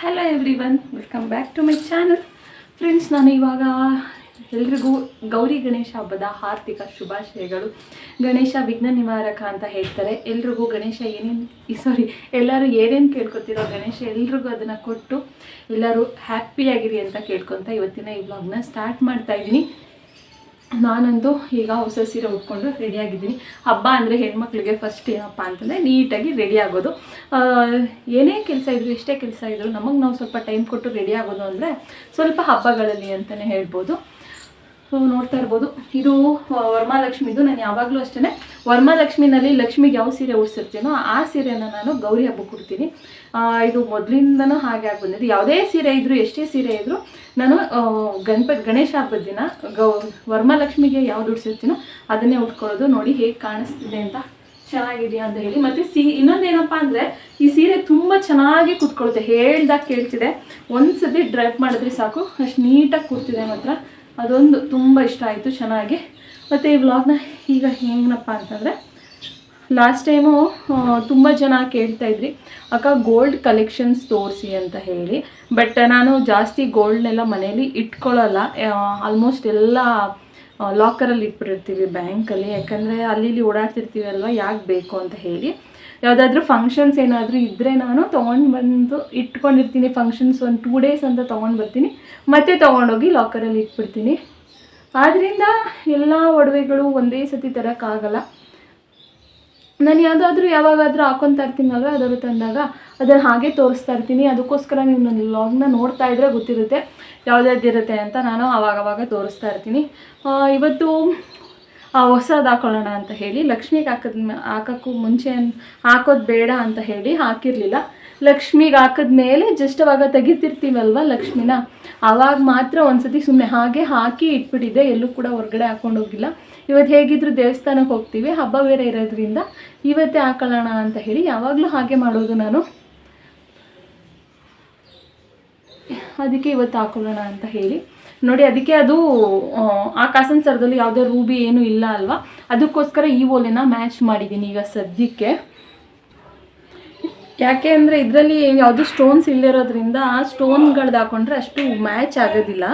Hello everyone, welcome back to my channel. Friends, ನಾನು ಇವಾಗ ಎಲ್ರಿಗೂ ಗೌರಿ ಗಣೇಶ ಹಬ್ಬದ ಹಾರ್ದಿಕ ಶುಭಾಶಯಗಳು. ಗಣೇಶ ವಿಘ್ನ ನಿವಾರಕ ಅಂತ ಹೇಳ್ತಾರೆ. ಎಲ್ರಿಗೂ ಗಣೇಶ ಎಲ್ಲರೂ ಏನೇನು ಕೇಳ್ಕೊತಿರೋ ಗಣೇಶ ಎಲ್ರಿಗೂ ಅದನ್ನು ಕೊಟ್ಟು ಎಲ್ಲರೂ ಹ್ಯಾಪಿಯಾಗಿರಿ ಅಂತ ಕೇಳ್ಕೊತ ಇವತ್ತಿನ ಈ ವ್ಲಾಗ್ನ ಸ್ಟಾರ್ಟ್ ಮಾಡ್ತಾಯಿದ್ದೀನಿ. ನಾನಂತೂ ಈಗ ಹೊಸ ಸೀರೆ ಉಟ್ಕೊಂಡು ರೆಡಿಯಾಗಿದ್ದೀನಿ. ಹಬ್ಬ ಅಂದರೆ ಹೆಣ್ಮಕ್ಳಿಗೆ ಫಸ್ಟ್ ಏನಪ್ಪ ಅಂತಂದರೆ ನೀಟಾಗಿ ರೆಡಿ ಆಗೋದು. ಏನೇ ಕೆಲಸ ಇದ್ದರೂ ಎಷ್ಟೇ ಕೆಲಸ ಇದ್ದರೂ ನಮಗೆ ನಾವು ಸ್ವಲ್ಪ ಟೈಮ್ ಕೊಟ್ಟು ರೆಡಿ ಆಗೋದು ಅಂದರೆ ಸ್ವಲ್ಪ ಹಬ್ಬಗಳಲ್ಲಿ ಅಂತಲೇ ಹೇಳ್ಬೋದು. ಸೊ ನೋಡ್ತಾ ಇರ್ಬೋದು, ಇದು ವರಮಹಾಲಕ್ಷ್ಮಿದು. ನಾನು ಯಾವಾಗಲೂ ಅಷ್ಟೇ ವರಮಹಾಲಕ್ಷ್ಮಿನಲ್ಲಿ ಲಕ್ಷ್ಮಿಗೆ ಯಾವ ಸೀರೆ ಉಡ್ಸಿರ್ತೀನೋ ಆ ಸೀರೆನ ನಾನು ಗೌರಿ ಹಬ್ಬಕ್ಕೆ ಕೊಡ್ತೀನಿ. ಇದು ಮೊದಲಿಂದನೂ ಹಾಗೆ ಬಂದಿದ್ದು. ಯಾವುದೇ ಸೀರೆ ಇದ್ದರೂ ಎಷ್ಟೇ ಸೀರೆ ಇದ್ದರೂ ನಾನು ಗಣೇಶ ಹಬ್ಬದ ದಿನ ವರಮಹಾಲಕ್ಷ್ಮಿಗೆ ಯಾವ್ದು ಉಡ್ಸಿರ್ತೀನೋ ಅದನ್ನೇ ಉಟ್ಕೊಳ್ಳೋದು. ನೋಡಿ ಹೇಗೆ ಕಾಣಿಸ್ತಿದೆ ಅಂತ, ಚೆನ್ನಾಗಿದೆಯಾ ಅಂತ ಹೇಳಿ. ಮತ್ತು ಇನ್ನೊಂದೇನಪ್ಪ ಅಂದರೆ ಈ ಸೀರೆ ತುಂಬ ಚೆನ್ನಾಗಿ ಕೂತ್ಕೊಳ್ಳುತ್ತೆ. ಹೇಳ್ದಾಗ ಕೇಳ್ತಿದೆ, ಒಂದು ಸತಿ ಡ್ರೈಪ್ ಮಾಡಿದ್ರೆ ಸಾಕು ಅಷ್ಟು ನೀಟಾಗಿ ಕೂರ್ತಿದೆ. ಮಾತ್ರ ಅದೊಂದು ತುಂಬ ಇಷ್ಟ ಆಯಿತು, ಚೆನ್ನಾಗಿ. ಮತ್ತು ಈ ವ್ಲಾಗ್ನ ಈಗ ಹೆಂಗನಪ್ಪ ಅಂತಂದರೆ, ಲಾಸ್ಟ್ ಟೈಮು ತುಂಬ ಜನ ಕೇಳ್ತಾಯಿದ್ರಿ ಅಕ್ಕ ಗೋಲ್ಡ್ ಕಲೆಕ್ಷನ್ಸ್ ತೋರಿಸಿ ಅಂತ ಹೇಳಿ. ಬಟ್ ನಾನು ಜಾಸ್ತಿ ಗೋಲ್ಡ್ನೆಲ್ಲ ಮನೇಲಿ ಇಟ್ಕೊಳ್ಳಲ್ಲ. ಆಲ್ಮೋಸ್ಟ್ ಎಲ್ಲ ಲಾಕರಲ್ಲಿ ಇಟ್ಬಿಟ್ಟಿರ್ತೀವಿ ಬ್ಯಾಂಕಲ್ಲಿ. ಯಾಕಂದರೆ ಅಲ್ಲಿ ಓಡಾಡ್ತಿರ್ತೀವಿ ಅಲ್ವ, ಯಾಕೆ ಬೇಕು ಅಂತ ಹೇಳಿ. ಯಾವುದಾದ್ರೂ ಫಂಕ್ಷನ್ಸ್ ಏನಾದರೂ ಇದ್ದರೆ ನಾನು ತೊಗೊಂಡು ಬಂದು ಇಟ್ಕೊಂಡಿರ್ತೀನಿ. ಫಂಕ್ಷನ್ಸ್ ಒಂದು 2 ಡೇಸ್ ಅಂತ ತೊಗೊಂಡು ಬರ್ತೀನಿ, ಮತ್ತೆ ತೊಗೊಂಡೋಗಿ ಲಾಕರಲ್ಲಿ ಇಟ್ಬಿಡ್ತೀನಿ. ಆದ್ದರಿಂದ ಎಲ್ಲ ಒಡವೆಗಳು ಒಂದೇ ಸತಿ ತರೋಕ್ಕಾಗಲ್ಲ. ನಾನು ಯಾವಾಗಾದರೂ ಹಾಕೊತಾ ಇರ್ತೀನಲ್ವ, ಅದನ್ನು ತಂದಾಗ ಅದನ್ನು ಹಾಗೆ ತೋರಿಸ್ತಾ ಇರ್ತೀನಿ. ಅದಕ್ಕೋಸ್ಕರ ನೀವು ನನ್ನ ವ್ಲಾಗ್ನ ನೋಡ್ತಾ ಇದ್ದರೆ ಗೊತ್ತಿರುತ್ತೆ ಯಾವುದಾದಿರುತ್ತೆ ಅಂತ. ನಾನು ಆವಾಗವಾಗ ತೋರಿಸ್ತಾ ಇರ್ತೀನಿ. ಇವತ್ತು ಹೊಸದು ಹಾಕೊಳ್ಳೋಣ ಅಂತ ಹೇಳಿ ಲಕ್ಷ್ಮಿಗೆ ಹಾಕೋಕ್ಕೂ ಮುಂಚೆ ಹಾಕೋದು ಬೇಡ ಅಂತ ಹೇಳಿ ಹಾಕಿರಲಿಲ್ಲ. ಲಕ್ಷ್ಮಿಗೆ ಹಾಕಿದ್ಮೇಲೆ ಜಸ್ಟ್ ಅವಾಗ ತೆಗಿತಿರ್ತೀವಲ್ವ ಲಕ್ಷ್ಮಿನ, ಆವಾಗ ಮಾತ್ರ ಒಂದು ಸತಿ ಸುಮ್ಮನೆ ಹಾಗೆ ಹಾಕಿ ಇಟ್ಬಿಟ್ಟಿದ್ದೆ. ಎಲ್ಲೂ ಕೂಡ ಹೊರಗಡೆ ಹಾಕ್ಕೊಂಡು ಹೋಗಿಲ್ಲ. ಇವತ್ತು ಹೇಗಿದ್ರು ದೇವಸ್ಥಾನಕ್ಕೆ ಹೋಗ್ತೀವಿ, ಹಬ್ಬ ಬೇರೆ ಇರೋದ್ರಿಂದ ಇವತ್ತೇ ಹಾಕೊಳ್ಳೋಣ ಅಂತ ಹೇಳಿ ಯಾವಾಗಲೂ ಹಾಗೆ ಮಾಡೋದು ನಾನು. ಅದಕ್ಕೆ ಇವತ್ತು ಹಾಕೊಳ್ಳೋಣ ಅಂತ ಹೇಳಿ ನೋಡಿ. ಅದಕ್ಕೆ ಅದು ಆ ಕಾಸನ್ ಸರದಲ್ಲಿ ಯಾವುದೇ ರೂಬಿ ಏನೂ ಇಲ್ಲ ಅಲ್ವಾ, ಅದಕ್ಕೋಸ್ಕರ ಈ ಓಲೆನ ಮ್ಯಾಚ್ ಮಾಡಿದ್ದೀನಿ ಈಗ ಸದ್ಯಕ್ಕೆ. ಯಾಕೆ ಅಂದರೆ ಇದರಲ್ಲಿ ಯಾವುದು ಸ್ಟೋನ್ಸ್ ಇಲ್ಲಿರೋದ್ರಿಂದ ಆ ಸ್ಟೋನ್ಗಳ್ದು ಹಾಕೊಂಡ್ರೆ ಅಷ್ಟು ಮ್ಯಾಚ್ ಆಗೋದಿಲ್ಲ.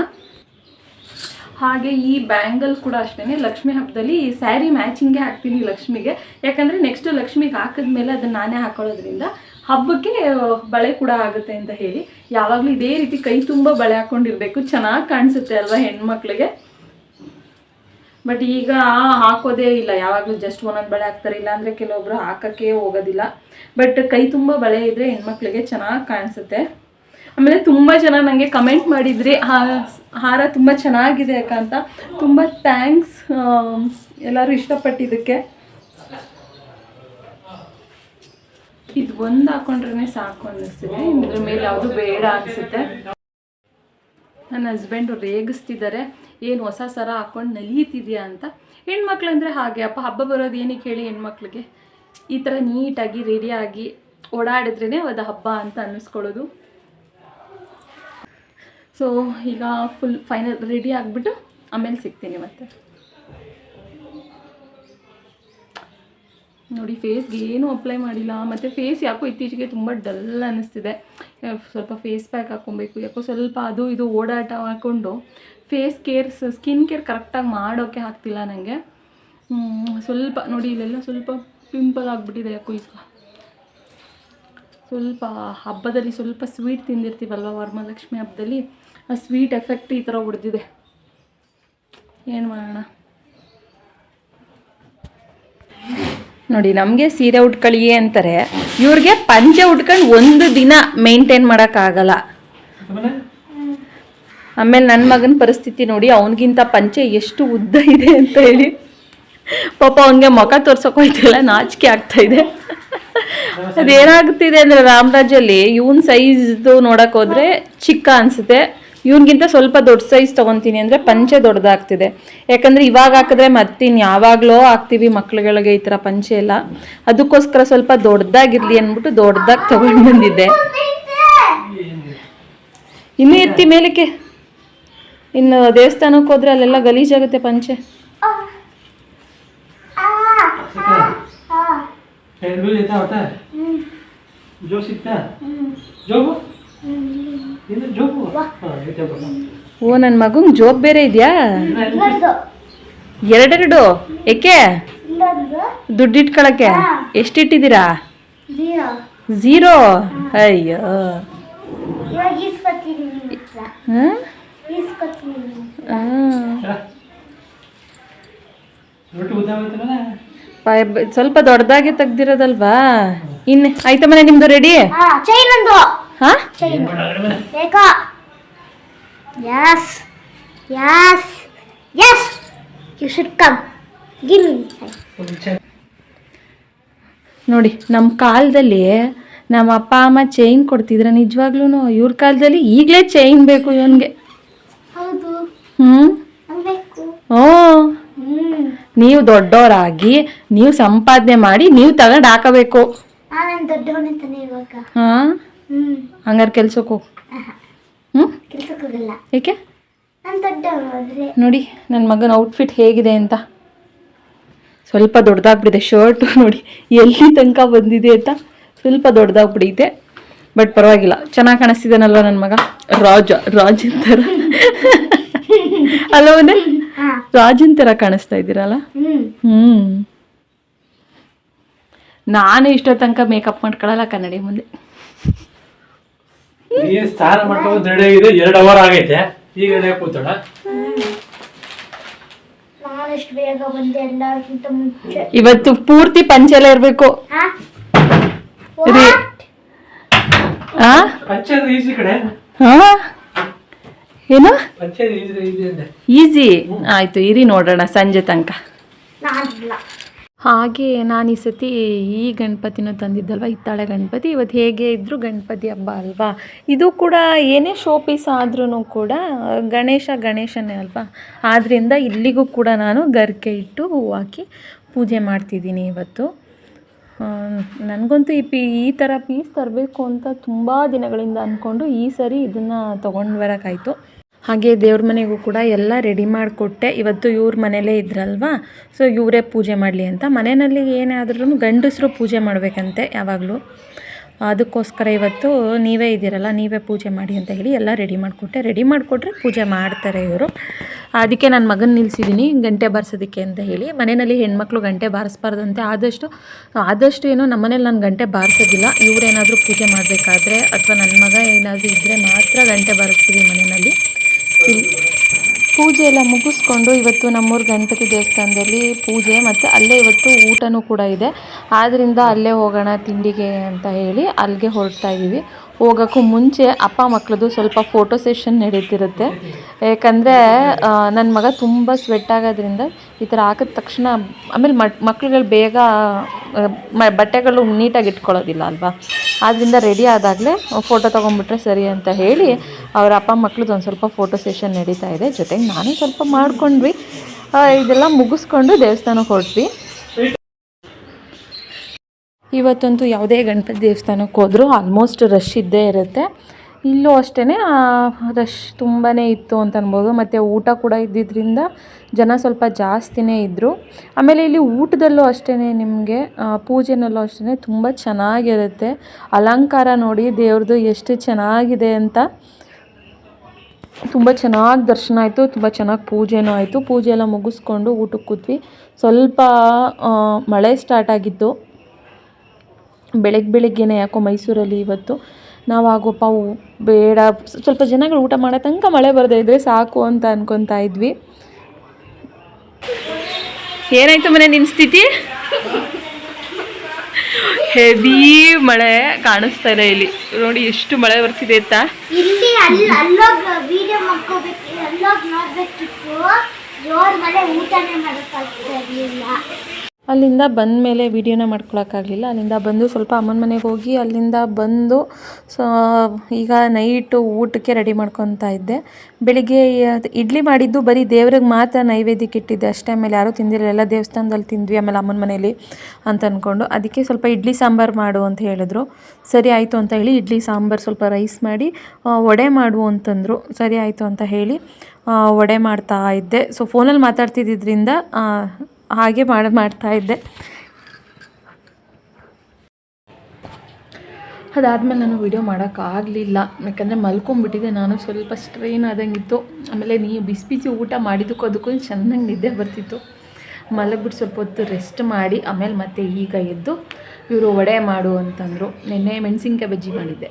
ಹಾಗೆ ಈ ಬ್ಯಾಂಗಲ್ ಕೂಡ ಅಷ್ಟೇ ಲಕ್ಷ್ಮಿ ಹಬ್ಬದಲ್ಲಿ ಸ್ಯಾರಿ ಮ್ಯಾಚಿಂಗೇ ಹಾಕ್ತೀನಿ ಲಕ್ಷ್ಮಿಗೆ. ಯಾಕಂದರೆ ನೆಕ್ಸ್ಟ್ ಲಕ್ಷ್ಮಿಗೆ ಹಾಕಿದ್ಮೇಲೆ ಅದನ್ನು ನಾನೇ ಹಾಕೊಳ್ಳೋದ್ರಿಂದ ಹಬ್ಬಕ್ಕೆ ಬಳೆ ಕೂಡ ಆಗುತ್ತೆ ಅಂತ ಹೇಳಿ ಯಾವಾಗಲೂ ಇದೇ ರೀತಿ ಕೈ ತುಂಬ ಬಳೆ ಹಾಕ್ಕೊಂಡಿರ್ಬೇಕು, ಚೆನ್ನಾಗಿ ಕಾಣಿಸುತ್ತೆ ಅಲ್ವಾ ಹೆಣ್ಮಕ್ಳಿಗೆ. ಬಟ್ ಈಗ ಹಾಕೋದೇ ಇಲ್ಲ, ಯಾವಾಗಲೂ ಜಸ್ಟ್ ಒಂದೊಂದು ಬಳೆ ಹಾಕ್ತಾರೆ, ಇಲ್ಲಾಂದರೆ ಕೆಲವೊಬ್ರು ಹಾಕೋಕ್ಕೆ ಹೋಗೋದಿಲ್ಲ. ಬಟ್ ಕೈ ತುಂಬ ಬಳೆ ಇದ್ದರೆ ಹೆಣ್ಮಕ್ಳಿಗೆ ಚೆನ್ನಾಗಿ ಕಾಣಿಸುತ್ತೆ. ಆಮೇಲೆ ತುಂಬ ಜನ ನನಗೆ ಕಮೆಂಟ್ ಮಾಡಿದ್ರಿ ಹಾರ ತುಂಬ ಚೆನ್ನಾಗಿದೆ ಅಕ್ಕ ಅಂತ. ತುಂಬ ಥ್ಯಾಂಕ್ಸ್ ಎಲ್ಲರೂ ಇಷ್ಟಪಟ್ಟಿದ್ದಕ್ಕೆ. ಇದು ಒಂದು ಹಾಕೊಂಡ್ರೆ ಸಾಕು ಅನ್ನಿಸ್ತಿದೆ, ಇದ್ರ ಮೇಲೆ ಯಾವುದು ಬೇಡ ಅನಿಸುತ್ತೆ. ನನ್ನ ಹಸ್ಬೆಂಡು ರೇಗಿಸ್ತಿದ್ದಾರೆ, ಏನು ಹೊಸ ಸರ ಹಾಕ್ಕೊಂಡು ನಲಿಯುತ್ತಿದೆಯಾ ಅಂತ. ಹೆಣ್ಮಕ್ಳಂದರೆ ಹಾಗೆ ಅಪ್ಪ, ಹಬ್ಬ ಬರೋದು ಏನಕ್ಕೆ ಹೇಳಿ ಹೆಣ್ಮಕ್ಳಿಗೆ. ಈ ಥರ ನೀಟಾಗಿ ರೆಡಿಯಾಗಿ ಓಡಾಡಿದ್ರೇ ಅದು ಹಬ್ಬ ಅಂತ ಅನ್ನಿಸ್ಕೊಳ್ಳೋದು. ಸೊ ಈಗ ಫುಲ್ ಫೈನಲ್ ರೆಡಿ ಆಗಿಬಿಟ್ಟು ಆಮೇಲೆ ಸಿಗ್ತೀನಿ ಮತ್ತೆ. ನೋಡಿ, ಫೇಸ್ಗೆ ಏನೂ ಅಪ್ಲೈ ಮಾಡಿಲ್ಲ. ಮತ್ತು ಫೇಸ್ ಯಾಕೋ ಇತ್ತೀಚೆಗೆ ತುಂಬ ಡಲ್ ಅನ್ನಿಸ್ತಿದೆ. ಸ್ವಲ್ಪ ಫೇಸ್ ಪ್ಯಾಕ್ ಹಾಕ್ಕೊಬೇಕು. ಯಾಕೋ ಸ್ವಲ್ಪ ಅದು ಇದು ಓಡಾಟ ಹಾಕ್ಕೊಂಡು ಸ್ಕಿನ್ ಕೇರ್ ಕರೆಕ್ಟಾಗಿ ಮಾಡೋಕ್ಕೆ ಆಗ್ತಿಲ್ಲ ನನಗೆ. ಸ್ವಲ್ಪ ನೋಡಿ, ಇಲ್ಲೆಲ್ಲ ಸ್ವಲ್ಪ ಪಿಂಪಲ್ ಆಗಿಬಿಟ್ಟಿದೆ ಯಾಕೋ. ಈಗ ಸ್ವಲ್ಪ ಹಬ್ಬದಲ್ಲಿ ಸ್ವಲ್ಪ ಸ್ವೀಟ್ ತಿಂದಿರ್ತೀವಲ್ವ ವರಮಹಾಲಕ್ಷ್ಮಿ ಹಬ್ಬದಲ್ಲಿ, ಆ ಸ್ವೀಟ್ ಎಫೆಕ್ಟ್ ಈ ಥರ ಹೊಡೆದಿದೆ. ಏನು ಮಾಡೋಣ ನೋಡಿ. ನಮಗೆ ಸೀರೆ ಉಟ್ಕೊಳ್ಳಿ ಅಂತಾರೆ, ಇವ್ರಿಗೆ ಪಂಚೆ ಉಟ್ಕೊಂಡು ಒಂದು ದಿನ ಮೇಂಟೈನ್ ಮಾಡೋಕ್ಕಾಗಲ್ಲ. ಆಮೇಲೆ ನನ್ನ ಮಗನ ಪರಿಸ್ಥಿತಿ ನೋಡಿ, ಅವನಿಗಿಂತ ಪಂಚೆ ಎಷ್ಟು ಉದ್ದ ಇದೆ ಅಂತ ಹೇಳಿ ಪಾಪ ಅವನಿಗೆ ಮುಖ ತೋರ್ಸೋಕೆ ಹೋಯ್ತಿಲ್ಲ, ನಾಚಿಕೆ ಆಗ್ತಾಯಿದೆ. ಅದೇನಾಗ್ತಿದೆ ಅಂದರೆ ರಾಮರಾಜಲ್ಲಿ ಇವನ್ ಸೈಜ್ದು ನೋಡೋಕೆ ಹೋದರೆ ಚಿಕ್ಕ ಅನಿಸುತ್ತೆ, ಇವನಿಗಿಂತ ಸ್ವಲ್ಪ ದೊಡ್ಡ ಸೈಜ್ ತೊಗೊತೀನಿ ಅಂದರೆ ಪಂಚೆ ದೊಡ್ಡದಾಗ್ತಿದೆ. ಯಾಕಂದರೆ ಇವಾಗ ಹಾಕಿದ್ರೆ ಮತ್ತಿನ್ನು ಯಾವಾಗಲೋ ಹಾಕ್ತೀವಿ ಮಕ್ಳುಗಳಿಗೆ ಈ ಥರ ಪಂಚೆ ಎಲ್ಲ. ಅದಕ್ಕೋಸ್ಕರ ಸ್ವಲ್ಪ ದೊಡ್ಡದಾಗಿರಲಿ ಅಂದ್ಬಿಟ್ಟು ದೊಡ್ಡದಾಗಿ ತೊಗೊಂಡು ಬಂದಿದ್ದೆ. ಇನ್ನೂ ಎತ್ತಿ ಮೇಲಕ್ಕೆ, ಇನ್ನು ದೇವಸ್ಥಾನಕ್ಕೆ ಹೋದರೆ ಅಲ್ಲೆಲ್ಲ ಗಲೀಜಾಗುತ್ತೆ ಪಂಚೆ. जो सीखता है जो ಓ ನನ್ನ ಮಗಂಗೆ ಜೋಬ್ ಬೇರೆ ಇದೆಯಾ? ಎರಡೆರಡು ಏಕೆ? ದುಡ್ಡು ಇಟ್ಕೊಳಕ್ಕೆ. ಎಷ್ಟಿಟ್ಟಿದ್ದೀರಾ? 0. ಅಯ್ಯೋ ಸ್ವಲ್ಪ ದೊಡ್ಡದಾಗಿ ತೆಗ್ದಿರೋದಲ್ವಾ? ಇನ್ನು ಆಯ್ತಾ ಮನೆ ನಿಮ್ದು ರೆಡಿ? ನೋಡಿ ನಮ್ಮ ಕಾಲದಲ್ಲಿ ನಮ್ಮ ಅಪ್ಪ ಅಮ್ಮ ಚೈನ್ ಕೊಡ್ತಿದ್ರ, ನಿಜವಾಗ್ಲೂ ಇವ್ರ ಕಾಲದಲ್ಲಿ ಈಗಲೇ ಚೈನ್ ಬೇಕು ಇವನ್ಗೆ. ನೀವು ದೊಡ್ಡವರಾಗಿ ನೀವು ಸಂಪಾದನೆ ಮಾಡಿ ನೀವು ತಗೊಂಡು ಹಾಕಬೇಕು. ಹಂಗಾರೆ ಕೆಲ್ಸಕ್ಕೆ ಹೋಗು. ಏಕೆ? ನೋಡಿ ನನ್ನ ಮಗನ ಔಟ್ಫಿಟ್ ಹೇಗಿದೆ ಅಂತ. ಸ್ವಲ್ಪ ದೊಡ್ಡದಾಗ್ಬಿಟ್ಟಿದೆ ಶರ್ಟು, ನೋಡಿ ಎಲ್ಲಿ ತನಕ ಬಂದಿದೆ ಅಂತ. ಸ್ವಲ್ಪ ದೊಡ್ಡದಾಗ್ಬಿಟ್ಟಿದೆ, ಬಟ್ ಪರವಾಗಿಲ್ಲ, ಚೆನ್ನಾಗಿ ಕಾಣಿಸ್ತಿದ್ದಾನಲ್ವ ನನ್ನ ಮಗ. ರಾಜನ್ ಥರ ಅಲ್ಲವನೇ? ರಾಜನ್ ಥರ ಕಾಣಿಸ್ತಾ ಇದ್ದೀರಲ್ಲ. ನಾನು ಇಷ್ಟೋ ತನಕ ಮೇಕಪ್ ಮಾಡ್ಕೊಳ್ಳಲ್ಲ ಕನ್ನಡಿ ಮುಂದೆ. ಸ್ನಾನ ಮಾಡ್ಕೊಂಡು ರೆಡಿ ಆಗಿದೆ, 2 ಅವರ್ ಆಗೈತೆ. ಈಗ ರೆಡಿ ಕೂತೋಣ. ಇವತ್ತು ಪೂರ್ತಿ ಪಂಚೆಲ್ಲ ಇರ್ಬೇಕು. ಏನು ಈಸಿ ಆಯ್ತು, ಇರಿ ನೋಡೋಣ ಸಂಜೆ ತನಕ. ಹಾಗೆ ನಾನು ಈ ಸತಿ ಈ ಗಣಪತಿನೂ ತಂದಿದ್ದಲ್ವ, ಹಿತ್ತಾಳೆ ಗಣಪತಿ. ಇವತ್ತು ಹೇಗೆ ಇದ್ದರೂ ಗಣಪತಿ ಹಬ್ಬ ಅಲ್ವಾ. ಇದು ಕೂಡ ಏನೇ ಶೋ ಪೀಸ್ ಆದ್ರೂ ಕೂಡ ಗಣೇಶನೇ ಅಲ್ವಾ. ಆದ್ದರಿಂದ ಇಲ್ಲಿಗೂ ಕೂಡ ನಾನು ಗರಿಕೆ ಇಟ್ಟು ಹೂವು ಹಾಕಿ ಪೂಜೆ ಮಾಡ್ತಿದ್ದೀನಿ ಇವತ್ತು. ನನಗಂತೂ ಈ ಥರ ಪೀಸ್ ತರಬೇಕು ಅಂತ ತುಂಬ ದಿನಗಳಿಂದ ಅಂದ್ಕೊಂಡು ಈ ಸರಿ ಇದನ್ನು ತೊಗೊಂಡು ಬರೋಕ್ಕಾಯಿತು. ಹಾಗೆ ದೇವ್ರ ಮನೆಗೂ ಕೂಡ ಎಲ್ಲ ರೆಡಿ ಮಾಡಿಕೊಟ್ಟೆ. ಇವತ್ತು ಇವ್ರ ಮನೇಲೇ ಇದ್ರಲ್ವ, ಸೊ ಇವರೇ ಪೂಜೆ ಮಾಡಲಿ ಅಂತ. ಮನೆಯಲ್ಲಿ ಏನೇ ಆದ್ರೂ ಗಂಡಸರು ಪೂಜೆ ಮಾಡಬೇಕಂತೆ ಯಾವಾಗಲೂ. ಅದಕ್ಕೋಸ್ಕರ ಇವತ್ತು ನೀವೇ ಇದ್ದೀರಲ್ಲ, ನೀವೇ ಪೂಜೆ ಮಾಡಿ ಅಂತ ಹೇಳಿ ಎಲ್ಲ ರೆಡಿ ಮಾಡಿಕೊಟ್ಟೆ. ರೆಡಿ ಮಾಡಿಕೊಟ್ರೆ ಪೂಜೆ ಮಾಡ್ತಾರೆ ಇವರು. ಅದಕ್ಕೆ ನನ್ನ ಮಗನ ನಿಲ್ಲಿಸಿದ್ದೀನಿ ಗಂಟೆ ಬಾರಿಸೋದಕ್ಕೆ ಅಂತ ಹೇಳಿ. ಮನೆಯಲ್ಲಿ ಹೆಣ್ಮಕ್ಳು ಗಂಟೆ ಬಾರಿಸ್ಬಾರ್ದಂತೆ. ಆದಷ್ಟು ಏನೋ ನಮ್ಮನೇಲಿ ನಾನು ಗಂಟೆ ಬಾರಿಸೋದಿಲ್ಲ. ಇವರೇನಾದರೂ ಪೂಜೆ ಮಾಡಬೇಕಾದ್ರೆ ಅಥವಾ ನನ್ನ ಮಗ ಏನಾದರೂ ಇದ್ದರೆ ಮಾತ್ರ ಗಂಟೆ ಬಾರಿಸ್ತೀವಿ ಮನೆಯಲ್ಲಿ. ಪೂಜೆ ಎಲ್ಲ ಮುಗಿಸ್ಕೊಂಡು ಇವತ್ತು ನಮ್ಮೂರ ಗಣಪತಿ ದೇವಸ್ಥಾನದಲ್ಲಿ ಪೂಜೆ ಮತ್ತು ಅಲ್ಲೇ ಇವತ್ತು ಊಟನೂ ಕೂಡ ಇದೆ. ಆದ್ದರಿಂದ ಅಲ್ಲೇ ಹೋಗೋಣ ತಿಂಡಿಗೆ ಅಂತ ಹೇಳಿ ಅಲ್ಲಿಗೆ ಹೊರಡ್ತಾ ಇದ್ದೀವಿ. ಹೋಗೋಕ್ಕೂ ಮುಂಚೆ ಅಪ್ಪ ಮಕ್ಕಳದು ಸ್ವಲ್ಪ ಫೋಟೋ ಸೆಷನ್ ನಡೀತಿರುತ್ತೆ. ಯಾಕಂದರೆ ನನ್ನ ಮಗ ತುಂಬ ಸ್ವೆಟ್ ಆಗೋದ್ರಿಂದ ಈ ಥರ ಹಾಕಿದ ತಕ್ಷಣ ಆಮೇಲೆ ಮಕ್ಳುಗಳು ಬೇಗ ಬಟ್ಟೆಗಳು ನೀಟಾಗಿ ಇಟ್ಕೊಳ್ಳೋದಿಲ್ಲ ಅಲ್ವಾ. ಆದ್ದರಿಂದ ರೆಡಿ ಆದಾಗಲೇ ಫೋಟೋ ತೊಗೊಂಡ್ಬಿಟ್ರೆ ಸರಿ ಅಂತ ಹೇಳಿ ಅವರ ಅಪ್ಪ ಮಕ್ಳದ್ದು ಒಂದು ಸ್ವಲ್ಪ ಫೋಟೋ ಸೆಷನ್ ನಡೀತಾ ಇದೆ. ಜೊತೆಗೆ ನಾನು ಸ್ವಲ್ಪ ಮಾಡ್ಕೊಂಡ್ವಿ. ಇದೆಲ್ಲ ಮುಗಿಸ್ಕೊಂಡು ದೇವಸ್ಥಾನಕ್ಕೆ ಹೊರಟ್ವಿ. ಇವತ್ತಂತೂ ಯಾವುದೇ ಗಣಪತಿ ದೇವಸ್ಥಾನಕ್ಕೆ ಹೋದರೂ ಆಲ್ಮೋಸ್ಟ್ ರಶ್ ಇದ್ದೇ ಇರುತ್ತೆ. ಇಲ್ಲೂ ಅಷ್ಟೇ ರಶ್ ತುಂಬಾ ಇತ್ತು ಅಂತ ಅನ್ಬೋದು. ಮತ್ತು ಊಟ ಕೂಡ ಇದ್ದಿದ್ದರಿಂದ ಜನ ಸ್ವಲ್ಪ ಜಾಸ್ತಿನೇ ಇದ್ದರು. ಆಮೇಲೆ ಇಲ್ಲಿ ಊಟದಲ್ಲೂ ಅಷ್ಟೇ ನಿಮಗೆ ಪೂಜೆನಲ್ಲೂ ಅಷ್ಟೇ ತುಂಬ ಚೆನ್ನಾಗಿರುತ್ತೆ. ಅಲಂಕಾರ ನೋಡಿ ದೇವ್ರದ್ದು ಎಷ್ಟು ಚೆನ್ನಾಗಿದೆ ಅಂತ. ತುಂಬ ಚೆನ್ನಾಗಿ ದರ್ಶನ ಆಯಿತು, ತುಂಬ ಚೆನ್ನಾಗಿ ಪೂಜೆನೂ ಆಯಿತು. ಪೂಜೆ ಎಲ್ಲ ಮುಗಿಸ್ಕೊಂಡು ಊಟಕ್ಕೆ ಕೂತ್ವಿ. ಸ್ವಲ್ಪ ಮಳೆ ಸ್ಟಾರ್ಟ್ ಆಗಿತ್ತು ಬೆಳಗ್ಗೆನೇ. ಯಾಕೋ ಮೈಸೂರಲ್ಲಿ ಇವತ್ತು ನಾವು ಆಗೋಪ್ಪ ಬೇಡ, ಸ್ವಲ್ಪ ಜನಗಳು ಊಟ ಮಾಡೋ ತನಕ ಮಳೆ ಬರದೇ ಇದ್ದರೆ ಸಾಕು ಅಂತ ಅನ್ಕೊತಾ ಇದ್ವಿ. ಏನಾಯ್ತು ಮನೆ ನಿನ್ನ ಸ್ಥಿತಿ? ಹೆವಿ ಮಳೆ ಕಾಣಿಸ್ತಾ ಇದೆ ಇಲ್ಲಿ ನೋಡಿ, ಎಷ್ಟು ಮಳೆ ಬರ್ತಿದೆ ಅಂತ. ಅಲ್ಲಿಂದ ಬಂದ ಮೇಲೆ ವೀಡಿಯೋನ ಮಾಡ್ಕೊಳಕ್ಕಾಗಲಿಲ್ಲ. ಅಲ್ಲಿಂದ ಬಂದು ಸ್ವಲ್ಪ ಅಮ್ಮನ ಮನೆಗೆ ಹೋಗಿ ಅಲ್ಲಿಂದ ಬಂದು ಈಗ ನೈಟು ಊಟಕ್ಕೆ ರೆಡಿ ಮಾಡ್ಕೊತಾ ಇದ್ದೆ. ಬೆಳಿಗ್ಗೆ ಇಡ್ಲಿ ಮಾಡಿದ್ದು ಬರೀ ದೇವ್ರಿಗೆ ಮಾತ್ರ ನೈವೇದ್ಯಕ್ಕೆ ಇಟ್ಟಿದ್ದೆ ಅಷ್ಟೇ. ಆಮೇಲೆ ಯಾರೂ ತಿಂದಿರಲಿಲ್ಲ, ಎಲ್ಲ ದೇವಸ್ಥಾನದಲ್ಲಿ ತಿಂದ್ವಿ ಆಮೇಲೆ ಅಮ್ಮನ ಮನೇಲಿ ಅಂತ ಅಂದ್ಕೊಂಡು. ಅದಕ್ಕೆ ಸ್ವಲ್ಪ ಇಡ್ಲಿ ಸಾಂಬಾರು ಮಾಡು ಅಂತ ಹೇಳಿದ್ರು. ಸರಿ ಆಯಿತು ಅಂತ ಹೇಳಿ ಇಡ್ಲಿ ಸಾಂಬಾರು ಸ್ವಲ್ಪ ರೈಸ್ ಮಾಡಿ ವಡೆ ಮಾಡು ಅಂತಂದರು. ಸರಿ ಆಯಿತು ಅಂತ ಹೇಳಿ ವಡೆ ಮಾಡ್ತಾ ಇದ್ದೆ. ಸೊ ಫೋನಲ್ಲಿ ಮಾತಾಡ್ತಿದ್ದರಿಂದ ಹಾಗೆ ಮಾಡ್ತಾ ಇದ್ದೆ. ಅದಾದಮೇಲೆ ನಾನು ವಿಡಿಯೋ ಮಾಡೋಕ್ಕಾಗಲಿಲ್ಲ, ಯಾಕಂದರೆ ಮಲ್ಕೊಂಬಿಟ್ಟಿದ್ದೆ ನಾನು, ಸ್ವಲ್ಪ ಸ್ಟ್ರೈನ್ ಆದಂಗಿತ್ತು. ಆಮೇಲೆ ಬಿಸಿ ಬಿಸಿ ಊಟ ಮಾಡಿದ್ದಕ್ಕೂ ಅದಕ್ಕೂ ಚೆನ್ನಾಗಿ ನಿದ್ದೆ ಬರ್ತಿತ್ತು. ಮಲಗ್ಬಿಟ್ಟು ಸ್ವಲ್ಪ ಹೊತ್ತು ರೆಸ್ಟ್ ಮಾಡಿ ಆಮೇಲೆ ಮತ್ತೆ ಈಗ ಎದ್ದು ಇವರು ವಡೆ ಮಾಡು ಅಂತಂದರು. ನಿನ್ನೆ ಮೆಣಸಿನ್ಕಾಯಿ ಬಜ್ಜಿ ಮಾಡಿದ್ದೆ,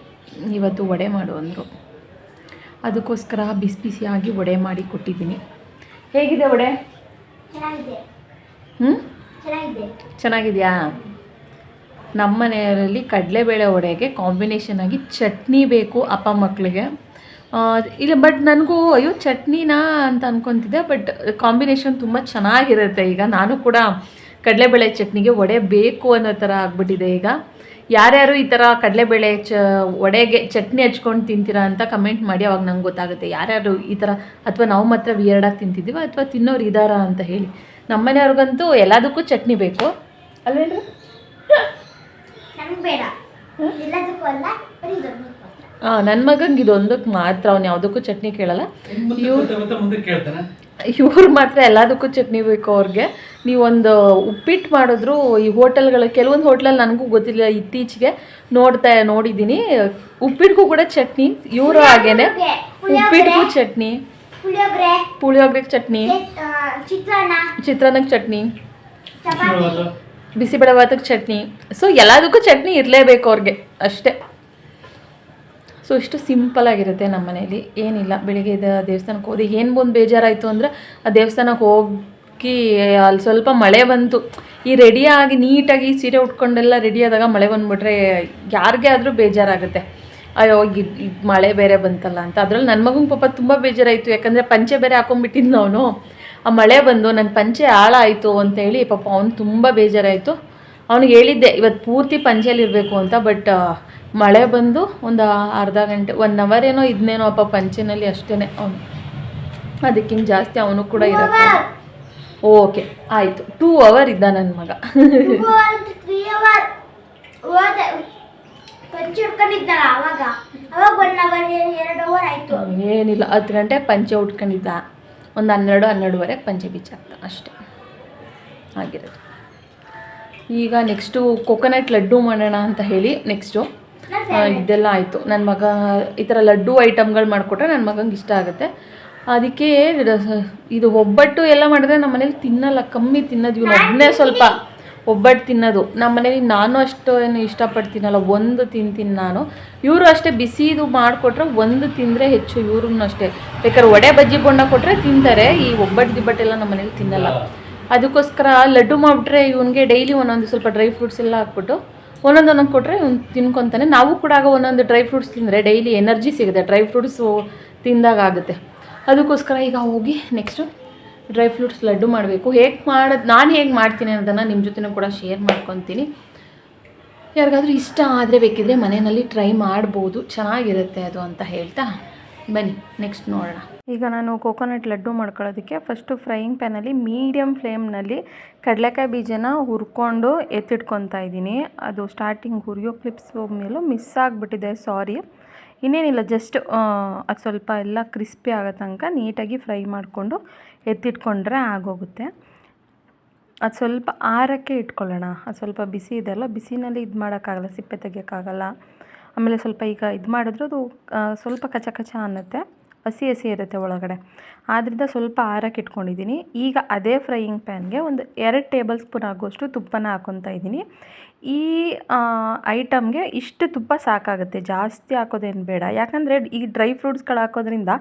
ಇವತ್ತು ವಡೆ ಮಾಡು ಅಂದರು. ಅದಕ್ಕೋಸ್ಕರ ಬಿಸಿ ಬಿಸಿಯಾಗಿ ವಡೆ ಮಾಡಿ ಕೊಟ್ಟಿದ್ದೀನಿ. ಹೇಗಿದೆ ವಡೆ? ಚೆನ್ನಾಗಿದೆಯಾ? ನಮ್ಮ ಮನೆಯಲ್ಲಿ ಕಡಲೆಬೇಳೆ ವಡೆಗೆ ಕಾಂಬಿನೇಷನ್ ಆಗಿ ಚಟ್ನಿ ಬೇಕು ಅಪ್ಪ ಮಕ್ಕಳಿಗೆ. ಇಲ್ಲ ಬಟ್ ನನಗೂ ಅಯ್ಯೋ ಚಟ್ನಿನಾ ಅಂತ ಅಂದ್ಕೊತಿದ್ದೆ, ಬಟ್ ಕಾಂಬಿನೇಷನ್ ತುಂಬ ಚೆನ್ನಾಗಿರುತ್ತೆ. ಈಗ ನಾನು ಕೂಡ ಕಡಲೆಬೇಳೆ ಚಟ್ನಿಗೆ ವಡೆ ಬೇಕು ಅನ್ನೋ ಥರ ಆಗ್ಬಿಟ್ಟಿದೆ. ಈಗ ಯಾರ್ಯಾರು ಈ ಥರ ಕಡಲೆಬೇಳೆ ವಡೆಗೆ ಚಟ್ನಿ ಹಚ್ಕೊಂಡು ತಿಂತೀರಾ ಅಂತ ಕಮೆಂಟ್ ಮಾಡಿ, ಅವಾಗ ನಂಗೆ ಗೊತ್ತಾಗುತ್ತೆ ಯಾರ್ಯಾರು ಈ ಥರ, ಅಥವಾ ನಾವು ಮಾತ್ರ ವಿಯರ್ಡಾಗಿ ತಿಂತಿದ್ದೀವ ಅಥವಾ ತಿನ್ನೋರು ಇದ್ದಾರಾ ಅಂತ ಹೇಳಿ. ನಮ್ಮ ಮನೆಯವ್ರಿಗಂತೂ ಎಲ್ಲದಕ್ಕೂ ಚಟ್ನಿ ಬೇಕು ಅಲ್ವೇನ್ರಿ? ನನ್ನ ಮಗಂಗೆ ಇದೊಂದಕ್ಕೆ ಮಾತ್ರ, ಅವ್ನು ಯಾವುದಕ್ಕೂ ಚಟ್ನಿ ಕೇಳಲ್ಲ. ಇವ್ರು ಮಾತ್ರ ಎಲ್ಲದಕ್ಕೂ ಚಟ್ನಿ ಬೇಕು ಅವ್ರಿಗೆ. ನೀವೊಂದು ಉಪ್ಪಿಟ್ಟು ಮಾಡಿದ್ರು ಈ ಹೋಟೆಲ್ಗಳು, ಕೆಲವೊಂದು ಹೋಟ್ಲಲ್ಲಿ ನನಗೂ ಗೊತ್ತಿಲ್ಲ, ಇತ್ತೀಚೆಗೆ ನೋಡಿದ್ದೀನಿ ಉಪ್ಪಿಟ್ಟಿಗೂ ಕೂಡ ಚಟ್ನಿ. ಇವರು ಹಾಗೇನೆ ಉಪ್ಪಿಟ್ಟಿಗೂ ಚಟ್ನಿ, ಪುಳಿಯೋಗರೆಗೆ ಚಟ್ನಿ, ಚಿತ್ರಾನ್ನಕ್ಕೆ ಚಟ್ನಿ, ಬಿಸಿಬೇಳೆ ಭಾತಕ್ಕೆ ಚಟ್ನಿ. ಸೊ ಎಲ್ಲದಕ್ಕೂ ಚಟ್ನಿ ಇರಲೇಬೇಕು ಅವ್ರಿಗೆ ಅಷ್ಟೇ. ಸೊ ಇಷ್ಟು ಸಿಂಪಲ್ಲಾಗಿರುತ್ತೆ ನಮ್ಮ ಮನೇಲಿ, ಏನಿಲ್ಲ. ಬೆಳಿಗ್ಗೆ ದೇವಸ್ಥಾನಕ್ಕೆ ಹೋದೆ, ಏನು ಒಂದು ಬೇಜಾರಾಯಿತು ಅಂದರೆ ಆ ದೇವಸ್ಥಾನಕ್ಕೆ ಹೋಗಿ ಅಲ್ಲಿ ಸ್ವಲ್ಪ ಮಳೆ ಬಂತು. ಈ ರೆಡಿಯಾಗಿ ನೀಟಾಗಿ ಸೀರೆ ಉಟ್ಕೊಂಡೆಲ್ಲ ರೆಡಿ ಆದಾಗ ಮಳೆ ಬಂದುಬಿಟ್ರೆ ಯಾರಿಗೇ ಆದರೂ ಬೇಜಾರಾಗುತ್ತೆ. ಅಯ್ಯೋ ಇದು ಮಳೆ ಬೇರೆ ಬಂತಲ್ಲ ಅಂತ. ಅದರಲ್ಲಿ ನನ್ನ ಮಗನ ಪಾಪ ತುಂಬ ಬೇಜಾರಾಯಿತು, ಯಾಕಂದರೆ ಪಂಚೆ ಬೇರೆ ಹಾಕೊಂಡ್ಬಿಟ್ಟಿದ್ದು ಅವನು. ಆ ಮಳೆ ಬಂದು ನನ್ನ ಪಂಚೆ ಹಾಳಾಯಿತು ಅಂತೇಳಿ ಪಾಪ ಅವ್ನು ತುಂಬ ಬೇಜಾರಾಯಿತು. ಅವ್ನಿಗೆ ಹೇಳಿದ್ದೆ ಇವತ್ತು ಪೂರ್ತಿ ಪಂಚೆಯಲ್ಲಿ ಇರಬೇಕು ಅಂತ, ಬಟ್ ಮಳೆ ಬಂದು ಒಂದು ಅರ್ಧ ಗಂಟೆ 1 ಅವರ್ ಏನೋ ಇದನ್ನೇನೋ ಅಪ್ಪ ಪಂಚೆನಲ್ಲಿ ಅಷ್ಟೇ ಅವನು. ಅದಕ್ಕಿಂತ ಜಾಸ್ತಿ ಅವನು ಕೂಡ ಇರೋಕ್ಕೆ ಓಕೆ ಆಯಿತು. 2 ಅವರ್ ಇದ್ದ ನನ್ನ ಮಗ. ಏನಿಲ್ಲ 10 ಗಂಟೆಗೆ ಪಂಚೆ ಉಟ್ಕೊಂಡಿದ್ದ, ಒಂದು 12-12ವರೆಗೆ ಪಂಚೆ ಬಿಚ್ಚಾಕ್ತ ಅಷ್ಟೇ ಆಗಿರೋದು. ಈಗ ನೆಕ್ಸ್ಟು ಕೊಕೊನಟ್ ಲಡ್ಡು ಮಾಡೋಣ ಅಂತ ಹೇಳಿ ನೆಕ್ಸ್ಟು ಇದೆಲ್ಲ ಆಯಿತು. ನನ್ನ ಮಗ ಈ ಥರ ಲಡ್ಡು ಐಟಮ್ಗಳು ಮಾಡಿಕೊಟ್ರೆ ನನ್ನ ಮಗಂಗೆ ಇಷ್ಟ ಆಗುತ್ತೆ. ಅದಕ್ಕೆ ಇದು ಒಬ್ಬಟ್ಟು ಎಲ್ಲ ಮಾಡಿದ್ರೆ ನಮ್ಮ ಮನೇಲಿ ತಿನ್ನಲ್ಲ, ಕಮ್ಮಿ ತಿನ್ನೋದು. ಇವನು ಒಬ್ಬನೇ ಸ್ವಲ್ಪ ಒಬ್ಬಟ್ಟು ತಿನ್ನೋದು. ನಮ್ಮ ಮನೇಲಿ ನಾನು ಅಷ್ಟು ಏನು ಇಷ್ಟಪಡ್ತೀನಲ್ಲ, ಒಂದು ತಿಂತೀನಿ ನಾನು. ಇವರು ಅಷ್ಟೇ, ಬಿಸಿದು ಮಾಡಿಕೊಟ್ರೆ ಒಂದು ತಿಂದರೆ ಹೆಚ್ಚು. ಇವ್ರೂ ಅಷ್ಟೇ, ಬೇಕಾದ್ರೆ ವಡೆ ಬಜ್ಜಿ ಬೋಂಡ ಕೊಟ್ಟರೆ ತಿಂತಾರೆ. ಈ ಒಬ್ಬಟ್ಟು ಗಿಬ್ಬಟ್ಟೆಲ್ಲ ನಮ್ಮ ಮನೇಲಿ ತಿನ್ನಲ್ಲ. ಅದಕ್ಕೋಸ್ಕರ ಲಡ್ಡು ಮಾಡಿಬಿಟ್ರೆ ಇವನಿಗೆ ಡೈಲಿ ಒಂದೊಂದು ಸ್ವಲ್ಪ ಡ್ರೈ ಫ್ರೂಟ್ಸ್ ಎಲ್ಲ ಹಾಕ್ಬಿಟ್ಟು ಒಂದೊಂದು ಕೊಟ್ಟರೆ ಇವ್ನು ತಿನ್ಕೊತಾನೆ. ನಾವು ಕೂಡ ಆಗ ಒಂದೊಂದು ಡ್ರೈ ಫ್ರೂಟ್ಸ್ ತಿಂದರೆ ಡೈಲಿ ಎನರ್ಜಿ ಸಿಗುತ್ತೆ, ಡ್ರೈ ಫ್ರೂಟ್ಸು ತಿಂದಾಗ ಆಗುತ್ತೆ. ಅದಕ್ಕೋಸ್ಕರ ಈಗ ಹೋಗಿ ನೆಕ್ಸ್ಟು ಡ್ರೈ ಫ್ರೂಟ್ಸ್ ಲಡ್ಡು ಮಾಡಬೇಕು. ನಾನು ಹೇಗೆ ಮಾಡ್ತೀನಿ ಅನ್ನೋದನ್ನು ನಿಮ್ಮ ಜೊತೆನೂ ಕೂಡ ಶೇರ್ ಮಾಡ್ಕೊತೀನಿ. ಯಾರಿಗಾದ್ರೂ ಇಷ್ಟ ಆದರೆ ಬೇಕಿದ್ರೆ ಮನೆಯಲ್ಲಿ ಟ್ರೈ ಮಾಡ್ಬೋದು, ಚೆನ್ನಾಗಿರುತ್ತೆ ಅದು ಅಂತ ಹೇಳ್ತಾ ಬನ್ನಿ ನೆಕ್ಸ್ಟ್ ನೋಡೋಣ. ಈಗ ನಾನು ಕೋಕೋನಟ್ ಲಡ್ಡು ಮಾಡ್ಕೊಳ್ಳೋದಕ್ಕೆ ಫಸ್ಟು ಫ್ರೈಯಿಂಗ್ ಪ್ಯಾನಲ್ಲಿ ಮೀಡಿಯಮ್ ಫ್ಲೇಮ್ನಲ್ಲಿ ಕಡಲೆಕಾಯಿ ಬೀಜನ ಹುರ್ಕೊಂಡು ಎತ್ತಿಟ್ಕೊತಾ ಇದ್ದೀನಿ. ಅದು ಸ್ಟಾರ್ಟಿಂಗ್ ಹುರಿಯೋ ಕ್ಲಿಪ್ಸ್ ಮೇಲೂ ಮಿಸ್ ಆಗಿಬಿಟ್ಟಿದೆ, ಸಾರಿ. ಇನ್ನೇನಿಲ್ಲ, ಜಸ್ಟ್ ಅದು ಸ್ವಲ್ಪ ಎಲ್ಲ ಕ್ರಿಸ್ಪಿ ಆಗೋ ತನಕ ನೀಟಾಗಿ ಫ್ರೈ ಮಾಡಿಕೊಂಡು ಎತ್ತಿಟ್ಕೊಂಡ್ರೆ ಆಗೋಗುತ್ತೆ. ಅದು ಸ್ವಲ್ಪ ಆರಕ್ಕೆ ಇಟ್ಕೊಳ್ಳೋಣ. ಅದು ಸ್ವಲ್ಪ ಬಿಸಿ ಇದೆಲ್ಲ, ಬಿಸಿನಲ್ಲಿ ಇದು ಮಾಡೋಕ್ಕಾಗಲ್ಲ, ಸಿಪ್ಪೆ ತೆಗಿಯೋಕ್ಕಾಗಲ್ಲ. ಆಮೇಲೆ ಸ್ವಲ್ಪ ಈಗ ಇದು ಮಾಡಿದ್ರೆ ಅದು ಸ್ವಲ್ಪ ಕಚ ಕಚ ಅನ್ನುತ್ತೆ, ಹಸಿ ಹಸಿ ಇರುತ್ತೆ ಒಳಗಡೆ. ಆದ್ದರಿಂದ ಸ್ವಲ್ಪ ಆರಕ್ಕೆ ಇಟ್ಕೊಂಡಿದ್ದೀನಿ. ಈಗ ಅದೇ ಫ್ರೈಯಿಂಗ್ ಪ್ಯಾನ್ಗೆ ಒಂದು 2 ಟೇಬಲ್ ಸ್ಪೂನ್ ಆಗುವಷ್ಟು ತುಪ್ಪನ ಹಾಕ್ಕೊತಾ ಇದ್ದೀನಿ. ಈ ಐಟಮ್ಗೆ ಇಷ್ಟು ತುಪ್ಪ ಸಾಕಾಗುತ್ತೆ, ಜಾಸ್ತಿ ಹಾಕೋದೇನು ಬೇಡ. ಯಾಕಂದರೆ ಈ ಡ್ರೈ ಫ್ರೂಟ್ಸ್ಗಳು ಹಾಕೋದ್ರಿಂದ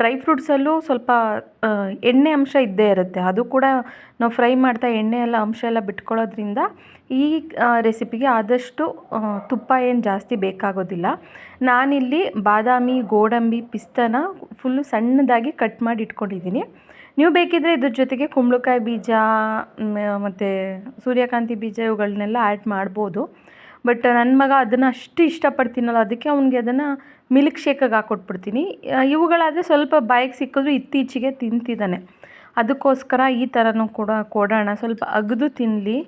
ಡ್ರೈ ಫ್ರೂಟ್ಸಲ್ಲೂ ಸ್ವಲ್ಪ ಎಣ್ಣೆ ಅಂಶ ಇದ್ದೇ ಇರುತ್ತೆ. ಅದು ಕೂಡ ನಾವು ಫ್ರೈ ಮಾಡ್ತಾ ಎಣ್ಣೆ ಎಲ್ಲ ಅಂಶ ಎಲ್ಲ ಬಿಟ್ಕೊಳ್ಳೋದ್ರಿಂದ ಈ ರೆಸಿಪಿಗೆ ಆದಷ್ಟು ತುಪ್ಪ ಏನು ಜಾಸ್ತಿ ಬೇಕಾಗೋದಿಲ್ಲ. ನಾನಿಲ್ಲಿ ಬಾದಾಮಿ, ಗೋಡಂಬಿ, ಪಿಸ್ತಾನ ಫುಲ್ಲು ಸಣ್ಣದಾಗಿ ಕಟ್ ಮಾಡಿ ಇಟ್ಕೊಂಡಿದ್ದೀನಿ. ನೀವು ಬೇಕಿದ್ದರೆ ಇದ್ರ ಜೊತೆಗೆ ಕುಂಬಳಕಾಯಿ ಬೀಜ ಮತ್ತು ಸೂರ್ಯಕಾಂತಿ ಬೀಜ ಇವುಗಳನ್ನೆಲ್ಲ ಆ್ಯಡ್ ಮಾಡ್ಬೋದು. ಬಟ್ ನನ್ನ ಮಗ ಅದನ್ನು ಅಷ್ಟು ಇಷ್ಟಪಡ್ತೀನಲ್ಲ, ಅದಕ್ಕೆ ಅವ್ನಿಗೆ ಅದನ್ನು ಮಿಲ್ಕ್ ಶೇಕಾಗಿ ಹಾಕ್ಕೊಟ್ಬಿಡ್ತೀನಿ. ಇವುಗಳಾದರೆ ಸ್ವಲ್ಪ ಬಾಯಿಗೆ ಸಿಕ್ಕಿದ್ರು ಇತ್ತೀಚೆಗೆ ತಿಂತಿದ್ದಾನೆ. ಅದಕ್ಕೋಸ್ಕರ ಈ ಥರನೂ ಕೂಡ ಕೊಡೋಣ, ಸ್ವಲ್ಪ ಅಗದು ತಿನ್ನಲಿ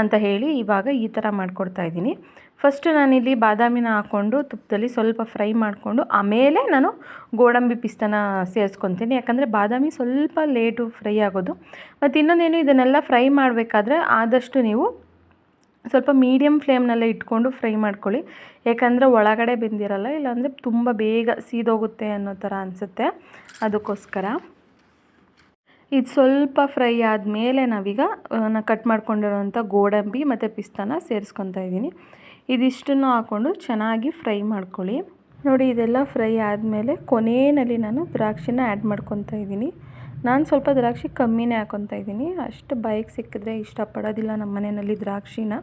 ಅಂತ ಹೇಳಿ ಇವಾಗ ಈ ಥರ ಮಾಡಿಕೊಡ್ತಾಯಿದ್ದೀನಿ. ಫಸ್ಟು ನಾನಿಲ್ಲಿ ಬಾದಾಮಿನ ಹಾಕ್ಕೊಂಡು ತುಪ್ಪದಲ್ಲಿ ಸ್ವಲ್ಪ ಫ್ರೈ ಮಾಡಿಕೊಂಡು ಆಮೇಲೆ ನಾನು ಗೋಡಂಬಿ ಪಿಸ್ತಾನ ಸೇರಿಸ್ಕೊತೀನಿ. ಯಾಕಂದರೆ ಬಾದಾಮಿ ಸ್ವಲ್ಪ ಲೇಟು ಫ್ರೈ ಆಗೋದು. ಮತ್ತು ಇನ್ನೊಂದೇನು, ಇದನ್ನೆಲ್ಲ ಫ್ರೈ ಮಾಡಬೇಕಾದ್ರೆ ಆದಷ್ಟು ನೀವು ಸ್ವಲ್ಪ ಮೀಡಿಯಮ್ ಫ್ಲೇಮ್ನಲ್ಲೇ ಇಟ್ಕೊಂಡು ಫ್ರೈ ಮಾಡ್ಕೊಳ್ಳಿ, ಯಾಕಂದರೆ ಒಳಗಡೆ ಬೆಂದಿರಲ್ಲ, ಇಲ್ಲಾಂದರೆ ತುಂಬ ಬೇಗ ಸೀದೋಗುತ್ತೆ ಅನ್ನೋ ಥರ ಅನಿಸುತ್ತೆ. ಅದಕ್ಕೋಸ್ಕರ ಇದು ಸ್ವಲ್ಪ ಫ್ರೈ ಆದಮೇಲೆ ನಾವೀಗ ಕಟ್ ಮಾಡ್ಕೊಂಡಿರೋಂಥ ಗೋಡಂಬಿ ಮತ್ತು ಪಿಸ್ತಾನ ಸೇರಿಸ್ಕೊತಾ ಇದ್ದೀನಿ. ಇದಿಷ್ಟನ್ನು ಹಾಕ್ಕೊಂಡು ಚೆನ್ನಾಗಿ ಫ್ರೈ ಮಾಡ್ಕೊಳ್ಳಿ. ನೋಡಿ, ಇದೆಲ್ಲ ಫ್ರೈ ಆದಮೇಲೆ ಕೊನೆಯಲ್ಲಿ ನಾನು ದ್ರಾಕ್ಷಿನ ಆ್ಯಡ್ ಮಾಡ್ಕೊತಾ ಇದ್ದೀನಿ. ನಾನು ಸ್ವಲ್ಪ ದ್ರಾಕ್ಷಿ ಕಮ್ಮಿನೇ ಹಾಕ್ಕೊತಾ ಇದ್ದೀನಿ, ಅಷ್ಟು ಬಾಯಿಗೆ ಸಿಕ್ಕಿದ್ರೆ ಇಷ್ಟಪಡೋದಿಲ್ಲ ನಮ್ಮ ಮನೆಯಲ್ಲಿ ದ್ರಾಕ್ಷಿನ.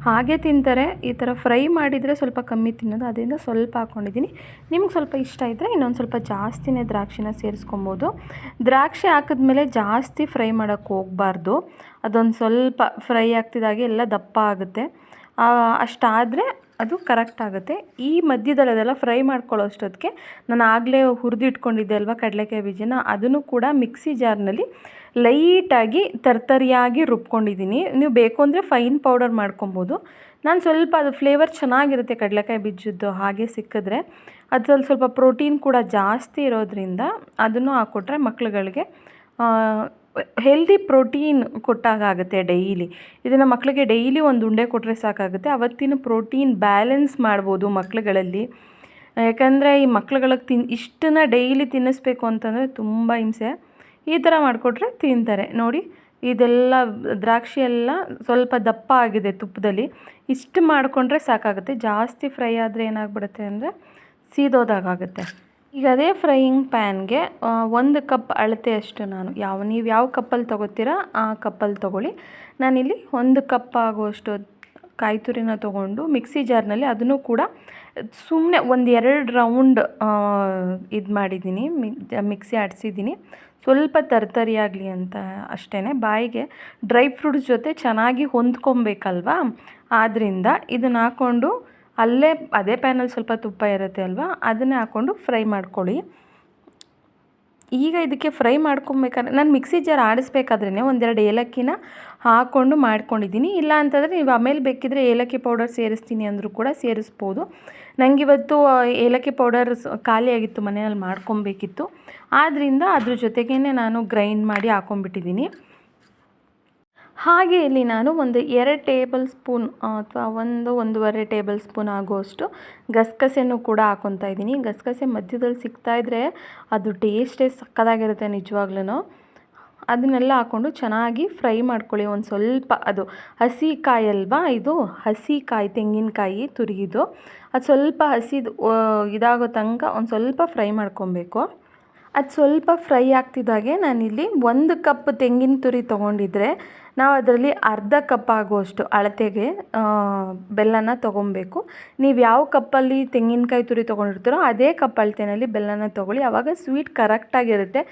ಹಾಗೆ ತಿಂತಾರೆ, ಈ ಥರ ಫ್ರೈ ಮಾಡಿದರೆ ಸ್ವಲ್ಪ ಕಮ್ಮಿ ತಿನ್ನೋದು, ಅದರಿಂದ ಸ್ವಲ್ಪ ಹಾಕ್ಕೊಂಡಿದ್ದೀನಿ. ನಿಮ್ಗೆ ಸ್ವಲ್ಪ ಇಷ್ಟ ಇದ್ದರೆ ಇನ್ನೊಂದು ಸ್ವಲ್ಪ ಜಾಸ್ತಿನೇ ದ್ರಾಕ್ಷಿನ ಸೇರಿಸ್ಕೊಬೋದು. ದ್ರಾಕ್ಷಿ ಹಾಕಿದ್ಮೇಲೆ ಜಾಸ್ತಿ ಫ್ರೈ ಮಾಡೋಕ್ಕೆ ಹೋಗಬಾರ್ದು, ಅದೊಂದು ಸ್ವಲ್ಪ ಫ್ರೈ ಆಗ್ತಿದ್ದಾಗೆ ಎಲ್ಲ ದಪ್ಪ ಆಗುತ್ತೆ. ಅಷ್ಟಾದರೆ ಅದು ಕರೆಕ್ಟ್ ಆಗುತ್ತೆ. ಈ ಮಧ್ಯದಲ್ಲಿ ಅದೆಲ್ಲ ಫ್ರೈ ಮಾಡ್ಕೊಳ್ಳೋ ಅಷ್ಟೊತ್ತಿಗೆ ನಾನು ಆಗಲೇ ಹುರಿದಿಟ್ಕೊಂಡಿದ್ದೆ ಅಲ್ವಾ ಕಡಲೆಕಾಯಿ ಬೀಜನ, ಅದನ್ನು ಕೂಡ ಮಿಕ್ಸಿ ಜಾರ್ನಲ್ಲಿ ಲೈಟಾಗಿ ತರ್ತರಿಯಾಗಿ ರುಬ್ಕೊಂಡಿದ್ದೀನಿ. ನೀವು ಬೇಕು ಅಂದರೆ ಫೈನ್ ಪೌಡರ್ ಮಾಡ್ಕೊಬೋದು. ನಾನು ಸ್ವಲ್ಪ ಅದು ಫ್ಲೇವರ್ ಚೆನ್ನಾಗಿರುತ್ತೆ ಕಡಲೆಕಾಯಿ ಬೀಜದ್ದು ಹಾಗೆ ಸಿಕ್ಕಿದ್ರೆ. ಅದ್ರಲ್ಲಿ ಸ್ವಲ್ಪ ಪ್ರೋಟೀನ್ ಕೂಡ ಜಾಸ್ತಿ ಇರೋದ್ರಿಂದ ಅದನ್ನು ಹಾಕ್ಕೊಟ್ರೆ ಮಕ್ಳುಗಳಿಗೆ ಹೆಲ್ದಿ ಪ್ರೋಟೀನ್ ಕೊಟ್ಟಾಗುತ್ತೆ ಡೈಲಿ. ಇದನ್ನು ಮಕ್ಕಳಿಗೆ ಡೈಲಿ ಒಂದು ಉಂಡೆ ಕೊಟ್ಟರೆ ಸಾಕಾಗುತ್ತೆ. ಅವತ್ತಿನ ಪ್ರೋಟೀನ್ ಬ್ಯಾಲೆನ್ಸ್ ಮಾಡ್ಬೋದು ಮಕ್ಳುಗಳಲ್ಲಿ. ಯಾಕಂದರೆ ಈ ಮಕ್ಳುಗಳಿಗೆ ಇಷ್ಟನ್ನು ಡೈಲಿ ತಿನ್ನಿಸ್ಬೇಕು ಅಂತಂದರೆ ತುಂಬ ಹಿಂಸೆ. ಈ ಥರ ಮಾಡಿಕೊಟ್ರೆ ತಿಂತಾರೆ. ನೋಡಿ, ಇದೆಲ್ಲ ದ್ರಾಕ್ಷಿ ಎಲ್ಲ ಸ್ವಲ್ಪ ದಪ್ಪ ಆಗಿದೆ ತುಪ್ಪದಲ್ಲಿ. ಇಷ್ಟು ಮಾಡಿಕೊಂಡ್ರೆ ಸಾಕಾಗುತ್ತೆ. ಜಾಸ್ತಿ ಫ್ರೈ ಆದರೆ ಏನಾಗ್ಬಿಡುತ್ತೆ ಅಂದರೆ ಸೀದೋದಾಗುತ್ತೆ. ಈಗ ಅದೇ ಫ್ರೈಯಿಂಗ್ ಪ್ಯಾನ್ಗೆ 1 ಕಪ್ ಅಳತೆ ಅಷ್ಟು ನೀವು ಯಾವ ಕಪ್ಪಲ್ಲಿ ತೊಗೋತೀರಾ ಆ ಕಪ್ಪಲ್ಲಿ ತೊಗೊಳ್ಳಿ. ನಾನಿಲ್ಲಿ 1 ಕಪ್ ಆಗುವಷ್ಟು ಕಾಯಿ ತುರಿನ ತೊಗೊಂಡು ಮಿಕ್ಸಿ ಜಾರ್ನಲ್ಲಿ ಅದನ್ನು ಕೂಡ ಸುಮ್ಮನೆ 1-2 ರೌಂಡ್ ಇದು ಮಾಡಿದ್ದೀನಿ, ಮಿಕ್ಸಿ ಆಡಿಸಿದ್ದೀನಿ. ಸ್ವಲ್ಪ ತರ್ತರಿಯಾಗಲಿ ಅಂತ ಅಷ್ಟೇ. ಬಾಯಿಗೆ ಡ್ರೈ ಫ್ರೂಟ್ಸ್ ಜೊತೆ ಚೆನ್ನಾಗಿ ಹೊಂದ್ಕೊಬೇಕಲ್ವಾ, ಆದ್ದರಿಂದ ಇದನ್ನು ಹಾಕ್ಕೊಂಡು ಅದೇ ಪ್ಯಾನಲ್ಲಿ ಸ್ವಲ್ಪ ತುಪ್ಪ ಇರುತ್ತೆ ಅಲ್ವಾ, ಅದನ್ನೇ ಹಾಕ್ಕೊಂಡು ಫ್ರೈ ಮಾಡ್ಕೊಳ್ಳಿ. ಈಗ ಇದಕ್ಕೆ ಫ್ರೈ ಮಾಡ್ಕೊಬೇಕಾದ್ರೆ ನಾನು ಮಿಕ್ಸಿ ಜಾರ್ ಆಡಿಸ್ಬೇಕಾದ್ರೇ 1-2 ಏಲಕ್ಕಿನ ಹಾಕ್ಕೊಂಡು ಮಾಡ್ಕೊಂಡಿದ್ದೀನಿ. ಇಲ್ಲ ಅಂತಂದರೆ ನೀವು ಆಮೇಲೆ ಬೇಕಿದ್ದರೆ ಏಲಕ್ಕಿ ಪೌಡರ್ ಸೇರಿಸ್ತೀನಿ ಅಂದರೂ ಕೂಡ ಸೇರಿಸ್ಬೋದು. ನನಗಿವತ್ತು ಏಲಕ್ಕಿ ಪೌಡರ್ ಖಾಲಿಯಾಗಿತ್ತು, ಮನೆಯಲ್ಲಿ ಮಾಡ್ಕೊಬೇಕಿತ್ತು. ಆದ್ದರಿಂದ ಅದ್ರ ಜೊತೆಗೇ ನಾನು ಗ್ರೈಂಡ್ ಮಾಡಿ ಹಾಕ್ಕೊಂಬಿಟ್ಟಿದ್ದೀನಿ. ಹಾಗೆ ಇಲ್ಲಿ ನಾನು 2 ಟೇಬಲ್ ಸ್ಪೂನ್ ಅಥವಾ 1-1.5 ಟೇಬಲ್ ಸ್ಪೂನ್ ಆಗುವಷ್ಟು ಗಸಗಸೆನೂ ಕೂಡ ಹಾಕ್ಕೊತಾ ಇದ್ದೀನಿ. ಗಸಗಸೆ ಮಧ್ಯದಲ್ಲಿ ಸಿಗ್ತಾಯಿದ್ರೆ ಅದು ಟೇಸ್ಟೇ ಸಕ್ಕತ್ತಾಗಿರುತ್ತೆ ನಿಜವಾಗ್ಲೂ. ಅದನ್ನೆಲ್ಲ ಹಾಕ್ಕೊಂಡು ಚೆನ್ನಾಗಿ ಫ್ರೈ ಮಾಡ್ಕೊಳ್ಳಿ. ಒಂದು ಸ್ವಲ್ಪ ಅದು ಹಸಿ ಕಾಯಿ ಅಲ್ವಾ, ಇದು ಹಸಿ ಕಾಯಿ ತೆಂಗಿನಕಾಯಿ ತುರಿದು, ಅದು ಸ್ವಲ್ಪ ಹಸಿದು ಇದಾಗೋ ತನಕ ಒಂದು ಸ್ವಲ್ಪ ಫ್ರೈ ಮಾಡ್ಕೊಬೇಕು. ಅದು ಸ್ವಲ್ಪ ಫ್ರೈ ಆಗ್ತಿದ್ದಾಗೆ ನಾನಿಲ್ಲಿ 1 ಕಪ್ ತೆಂಗಿನ ತುರಿ ತೊಗೊಂಡಿದ್ರೆ ನಾವು ಅದರಲ್ಲಿ ಅರ್ಧ ಕಪ್ ಆಗುವಷ್ಟು ಅಳತೆಗೆ ಬೆಲ್ಲನ ತೊಗೊಬೇಕು. ನೀವು ಯಾವ ಕಪ್ಪಲ್ಲಿ ತೆಂಗಿನಕಾಯಿ ತುರಿ ತೊಗೊಂಡಿರ್ತೀರೋ ಅದೇ ಕಪ್ ಅಳತೆಯಲ್ಲಿ ಬೆಲ್ಲನ ತೊಗೊಳ್ಳಿ. ಆವಾಗ ಸ್ವೀಟ್ ಕರೆಕ್ಟಾಗಿರುತ್ತೆ.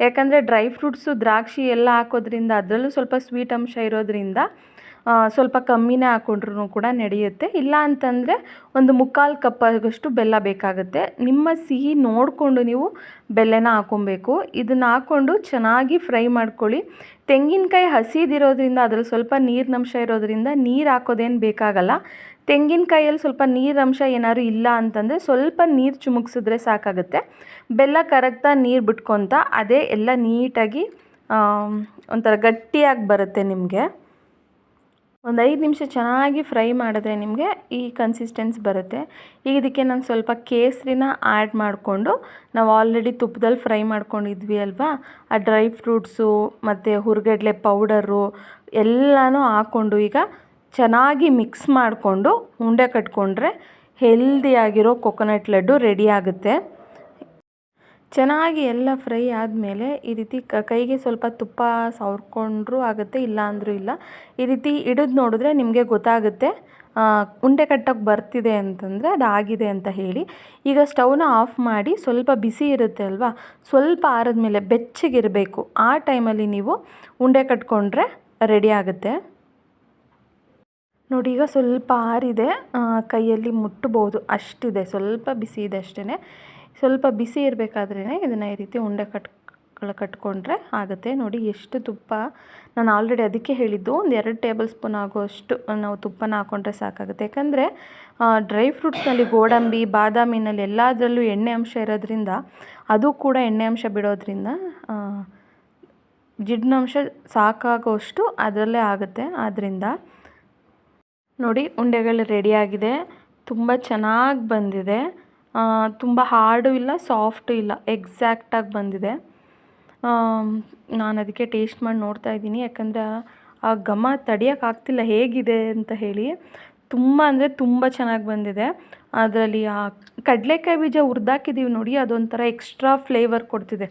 ಯಾಕಂದರೆ ಡ್ರೈ ಫ್ರೂಟ್ಸು ದ್ರಾಕ್ಷಿ ಎಲ್ಲ ಹಾಕೋದ್ರಿಂದ ಅದರಲ್ಲೂ ಸ್ವಲ್ಪ ಸ್ವೀಟ್ ಅಂಶ ಇರೋದ್ರಿಂದ ಸ್ವಲ್ಪ ಕಮ್ಮಿನೇ ಹಾಕ್ಕೊಂಡ್ರೂ ಕೂಡ ನಡೆಯುತ್ತೆ. ಇಲ್ಲ ಅಂತಂದರೆ 1/4 ಕಪ್ ಆಗೋಷ್ಟು ಬೆಲ್ಲ ಬೇಕಾಗುತ್ತೆ. ನಿಮ್ಮ ಸಿಹಿ ನೋಡಿಕೊಂಡು ನೀವು ಬೆಲ್ಲನ ಹಾಕ್ಕೊಬೇಕು. ಇದನ್ನು ಹಾಕ್ಕೊಂಡು ಚೆನ್ನಾಗಿ ಫ್ರೈ ಮಾಡ್ಕೊಳ್ಳಿ. ತೆಂಗಿನಕಾಯಿ ಹಸಿದಿರೋದ್ರಿಂದ ಅದರಲ್ಲಿ ಸ್ವಲ್ಪ ನೀರಿನಂಶ ಇರೋದ್ರಿಂದ ನೀರು ಹಾಕೋದೇನು ಬೇಕಾಗಲ್ಲ. ತೆಂಗಿನಕಾಯಲ್ಲಿ ಸ್ವಲ್ಪ ನೀರಂಶ ಏನಾದ್ರು ಇಲ್ಲ ಅಂತಂದರೆ ಸ್ವಲ್ಪ ನೀರು ಚಿಮುಕ್ಸಿದ್ರೆ ಸಾಕಾಗುತ್ತೆ. ಬೆಲ್ಲ ಕರಗ್ತಾ ನೀರು ಬಿಟ್ಕೊತ ಅದೇ ಎಲ್ಲ ನೀಟಾಗಿ ಒಂಥರ ಗಟ್ಟಿಯಾಗಿ ಬರುತ್ತೆ. ನಿಮಗೆ ಒಂದು 5 ನಿಮಿಷ ಚೆನ್ನಾಗಿ ಫ್ರೈ ಮಾಡಿದ್ರೆ ನಿಮಗೆ ಈ ಕನ್ಸಿಸ್ಟೆನ್ಸ್ ಬರುತ್ತೆ. ಈಗ ಇದಕ್ಕೆ ನಾನು ಸ್ವಲ್ಪ ಕೇಸರಿನ ಆ್ಯಡ್ ಮಾಡಿಕೊಂಡು, ನಾವು ಆಲ್ರೆಡಿ ತುಪ್ಪದಲ್ಲಿ ಫ್ರೈ ಮಾಡ್ಕೊಂಡಿದ್ವಿ ಅಲ್ವಾ, ಆ ಡ್ರೈ ಫ್ರೂಟ್ಸು ಮತ್ತು ಹುರ್ಗಡ್ಲೆ ಪೌಡರು ಎಲ್ಲನೂ ಹಾಕ್ಕೊಂಡು ಈಗ ಚೆನ್ನಾಗಿ ಮಿಕ್ಸ್ ಮಾಡಿಕೊಂಡು ಉಂಡೆ ಕಟ್ಕೊಂಡ್ರೆ ಹೆಲ್ದಿಯಾಗಿರೋ ಕೊಕೊನಟ್ ಲಡ್ಡು ರೆಡಿ ಆಗುತ್ತೆ. ಚೆನ್ನಾಗಿ ಎಲ್ಲ ಫ್ರೈ ಆದಮೇಲೆ ಈ ರೀತಿ ಕೈಗೆ ಸ್ವಲ್ಪ ತುಪ್ಪ ಸವರ್ಕೊಂಡ್ರೂ ಆಗುತ್ತೆ, ಇಲ್ಲ ಅಂದರೂ ಇಲ್ಲ. ಈ ರೀತಿ ಹಿಡಿದು ನೋಡಿದ್ರೆ ನಿಮಗೆ ಗೊತ್ತಾಗುತ್ತೆ ಉಂಡೆ ಕಟ್ಟೋಕ್ಕೆ ಬರ್ತಿದೆ ಅಂತಂದರೆ ಅದಾಗಿದೆ ಅಂತ ಹೇಳಿ. ಈಗ ಸ್ಟವ್ನ ಆಫ್ ಮಾಡಿ ಸ್ವಲ್ಪ ಬಿಸಿ ಇರುತ್ತೆ ಅಲ್ವಾ, ಸ್ವಲ್ಪ ಆರಿದ್ಮೇಲೆ ಬೆಚ್ಚಗಿರಬೇಕು. ಆ ಟೈಮಲ್ಲಿ ನೀವು ಉಂಡೆ ಕಟ್ಕೊಂಡ್ರೆ ರೆಡಿ ಆಗುತ್ತೆ. ನೋಡಿ, ಈಗ ಸ್ವಲ್ಪ ಆರಿದೆ, ಕೈಯಲ್ಲಿ ಮುಟ್ಬೋದು ಅಷ್ಟಿದೆ, ಸ್ವಲ್ಪ ಬಿಸಿ ಇದೆ ಅಷ್ಟೇ. ಸ್ವಲ್ಪ ಬಿಸಿ ಇರಬೇಕಾದ್ರೇ ಇದನ್ನು ಈ ರೀತಿ ಉಂಡೆ ಕಟ್ಕೊಂಡ್ರೆ ಆಗುತ್ತೆ. ನೋಡಿ ಎಷ್ಟು ತುಪ್ಪ, ನಾನು ಆಲ್ರೆಡಿ ಅದಕ್ಕೆ ಹೇಳಿದ್ದು 2 ಟೇಬಲ್ ಸ್ಪೂನ್ ಆಗುವಷ್ಟು ನಾವು ತುಪ್ಪನ ಹಾಕ್ಕೊಂಡ್ರೆ ಸಾಕಾಗುತ್ತೆ. ಯಾಕಂದರೆ ಡ್ರೈ ಫ್ರೂಟ್ಸ್ನಲ್ಲಿ ಗೋಡಂಬಿ ಬಾದಾಮಿನಲ್ಲಿ ಎಲ್ಲದರಲ್ಲೂ ಎಣ್ಣೆ ಅಂಶ ಇರೋದ್ರಿಂದ ಅದು ಕೂಡ ಎಣ್ಣೆ ಅಂಶ ಬಿಡೋದ್ರಿಂದ ಜಿಡ್ಡಿನಂಶ ಸಾಕಾಗೋಷ್ಟು ಅದರಲ್ಲೇ ಆಗುತ್ತೆ. ಆದ್ದರಿಂದ ನೋಡಿ ಉಂಡೆಗಳು ರೆಡಿಯಾಗಿದೆ. ತುಂಬ ಚೆನ್ನಾಗಿ ಬಂದಿದೆ. ತುಂಬ ಹಾರ್ಡು ಇಲ್ಲ, ಸಾಫ್ಟು ಇಲ್ಲ, ಎಕ್ಸಾಕ್ಟಾಗಿ ಬಂದಿದೆ. ನಾನು ಅದಕ್ಕೆ ಟೇಸ್ಟ್ ಮಾಡಿ ನೋಡ್ತಾ ಇದ್ದೀನಿ, ಯಾಕಂದರೆ ಆ ಘಮ ತಡೆಯೋಕ್ಕಾಗ್ತಿಲ್ಲ ಹೇಗಿದೆ ಅಂತ ಹೇಳಿ. ತುಂಬ ಅಂದರೆ ತುಂಬ ಚೆನ್ನಾಗಿ ಬಂದಿದೆ. ಅದರಲ್ಲಿ ಆ ಕಡಲೆಕಾಯಿ ಬೀಜ ಹುರಿದಾಕಿದ್ದೀವಿ ನೋಡಿ, ಅದೊಂಥರ ಎಕ್ಸ್ಟ್ರಾ ಫ್ಲೇವರ್ ಕೊಡ್ತಿದೆ.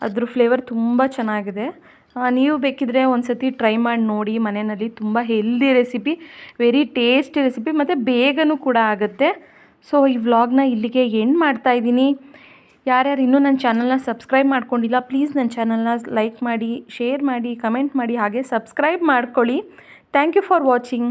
ಅದ್ರ ಫ್ಲೇವರ್ ತುಂಬ ಚೆನ್ನಾಗಿದೆ. ನೀವು ಬೇಕಿದ್ರೆ ಒಂದು ಸತಿ ಟ್ರೈ ಮಾಡಿ ನೋಡಿ ಮನೆಯಲ್ಲಿ. ತುಂಬ healthy recipe, very tasty recipe ಮತ್ತು ಬೇಗನೂ ಕೂಡ ಆಗುತ್ತೆ. ಸೊ ಈ ವ್ಲಾಗ್ನ ಇಲ್ಲಿಗೆ ಎಂಡ್ ಮಾಡ್ತಾಯಿದ್ದೀನಿ. ಯಾರ್ಯಾರು ಇನ್ನೂ ನನ್ನ ಚಾನಲ್ನ ಸಬ್ಸ್ಕ್ರೈಬ್ ಮಾಡ್ಕೊಂಡಿಲ್ಲ, ಪ್ಲೀಸ್ ನನ್ನ ಚಾನಲ್ನ ಲೈಕ್ ಮಾಡಿ, ಶೇರ್ ಮಾಡಿ, ಕಮೆಂಟ್ ಮಾಡಿ, ಹಾಗೆ ಸಬ್ಸ್ಕ್ರೈಬ್ ಮಾಡ್ಕೊಳ್ಳಿ. Thank you for watching.